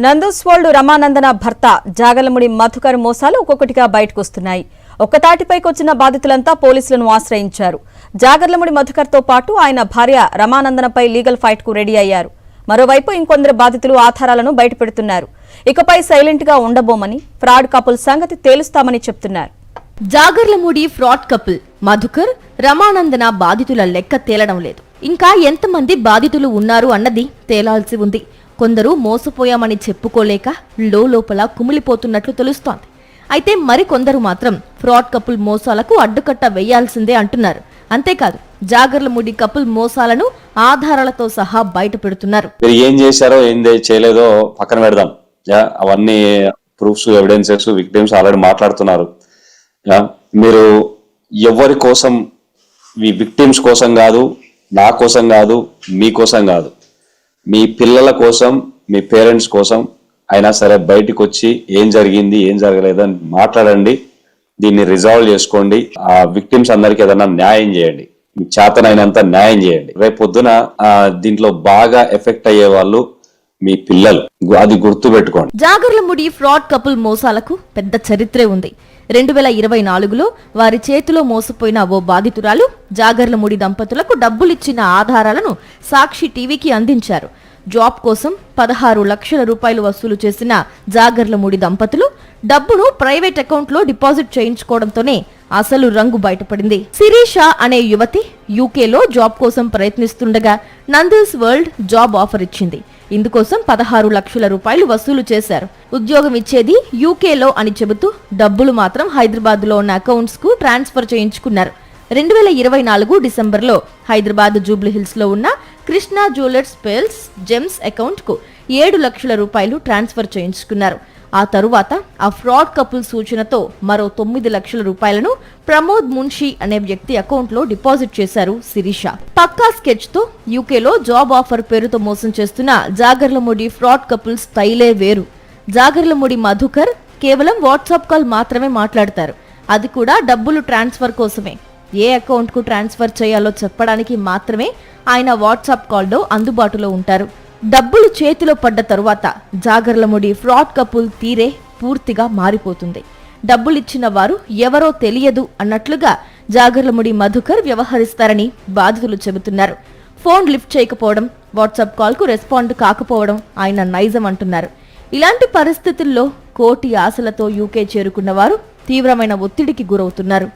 Nandu's world రమానందన భర్త జాగర్లమూడి మధుకర్ మోసాలు ఒక్కొక్కటిగా బయటకు వస్తున్నాయి. ఒక్కతాటిపైకి వచ్చిన బాధితులంతా పోలీసులను ఆశ్రయించారు. జాగర్లమూడి మధుకర్తో పాటు ఆయన భార్య రమానందనపై లీగల్ ఫైట్ కు రెడీ అయ్యారు. మరోవైపు ఇంకొందరు బాధితులు ఆధారాలను బయటపెడుతున్నారు. ఇకపై సైలెంట్ గా ఉండబోమని, ఫ్రాడ్ కపుల్ సంగతి తేలుస్తామని చెప్తున్నారు. జాగర్లమూడి ఫ్రాడ్ కపుల్ మధుకర్ రమానందన బాధితుల లెక్క తేలడం లేదు. ఇంకా ఎంతమంది బాధితులు ఉన్నారు అన్నది తేలాల్సి ఉంది. కొందరు మోసపోయామని చెప్పుకోలేక లోపల కుమిలిపోతున్నట్లు తెలుస్తోంది. అయితే మరికొందరు మాత్రం ఫ్రాడ్ కపుల్ మోసాలకు అడ్డుకట్ట వేయాల్సిందే అంటున్నారు. అంతేకాదు జాగర్లమూడి కపుల్ మోసాలను ఆధారాలతో సహా బయట పెడుతున్నారు. ఏం చేశారో ఏం చేయలేదో పక్కన పెడదాం. అవన్నీ ప్రూఫ్స్, ఎవిడెన్సెస్, విక్టిమ్స్ ఆల్రెడీ మాట్లాడుతున్నారు. మీరు ఎవరి కోసం, మీ విక్టిమ్స్ కోసం కాదు, నా కోసం కాదు, మీకోసం కాదు, మీ పిల్లల కోసం, మీ పేరెంట్స్ కోసం అయినా సరే బయటకు వచ్చి ఏం జరిగింది, ఏం జరగలేదని మాట్లాడండి. దీన్ని రిజాల్వ్ చేసుకోండి. ఆ విక్టిమ్స్ అందరికి ఏదైనా న్యాయం చేయండి. చేతనైనంత న్యాయం చేయండి. రేపు పొద్దున దీంట్లో బాగా ఎఫెక్ట్ అయ్యే వాళ్ళు మీ పిల్లలు. అది గుర్తు పెట్టుకోండి. జాగర్లమూడి ఫ్రాడ్ కపుల్ మోసాలకు పెద్ద చరిత్రే ఉంది. 2024లో వారి చేతిలో మోసపోయిన ఓ బాధితురాలు జాగర్లమూడి దంపతులకు డబ్బులిచ్చిన ఆధారాలను సాక్షి టీవీకి అందించారు. జాబ్ కోసం 16 లక్షల రూపాయలు వసూలు చేసిన జాగర్లమూడి దంపతులు డబ్బును ప్రైవేట్ అకౌంట్లో డిపాజిట్ చేయించుకోవడంతోనే అసలు రంగు బయటపడింది. శిరీష అనే యువతి యూకేలో జాబ్ కోసం ప్రయత్నిస్తుండగా నందూస్ వరల్డ్ జాబ్ ఆఫర్ ఇచ్చింది. ఇందుకోసం 16 లక్షల రూపాయలు వసూలు చేశారు. ఉద్యోగం ఇచ్చేది యూకేలో అని చెబుతూ డబ్బులు మాత్రం హైదరాబాద్ లో ఉన్న అకౌంట్స్ కు ట్రాన్స్ఫర్ చేయించుకున్నారు. 2024 డిసెంబర్లో హైదరాబాద్ జూబ్లీహిల్స్ లో ఉన్న Krishna jewellers pearls gems account కు 7 లక్షల రూపాయలు ట్రాన్స్ఫర్ చేయించుకున్నారు. ఆ తరువాత ఆ ఫ్రాడ్ కపుల్ సూచనతో మరో 9 లక్షల రూపాయలను ప్రమోద్ మున్షి అనే వ్యక్తి అకౌంట్ లో డిపాజిట్ చేశారు శిరీష. పక్కా స్కెచ్ తో యూకేలో జాబ్ ఆఫర్ పేరుతో మోసం చేస్తున్న జాగర్లమూడి ఫ్రాడ్ కపుల్ స్టైలే వేరు. జాగర్లమూడి మధుకర్ కేవలం వాట్సాప్ కాల్ మాత్రమే మాట్లాడతారు. అది కూడా డబ్బులు ట్రాన్స్ఫర్ కోసమే. ఏ అకౌంట్ కు ట్రాన్స్ఫర్ చేయాలో చెప్పడానికి మాత్రమే ఆయన వాట్సాప్ కాల్లో అందుబాటులో ఉంటారు. డబ్బులు చేతిలో పడ్డ తరువాత జాగర్లమూడి ఫ్రాడ్ కపుల్ తీరే పూర్తిగా మారిపోతుంది. డబ్బులిచ్చిన వారు ఎవరో తెలియదు అన్నట్లుగా జాగర్లమూడి మధుకర్ వ్యవహరిస్తారని బాధితులు చెబుతున్నారు. ఫోన్ లిఫ్ట్ చేయకపోవడం, వాట్సాప్ కాల్ కు రెస్పాండ్ కాకపోవడం ఆయన నైజం అంటున్నారు. ఇలాంటి పరిస్థితుల్లో కోటి ఆశలతో యూకే చేరుకున్న వారు తీవ్రమైన ఒత్తిడికి గురవుతున్నారు.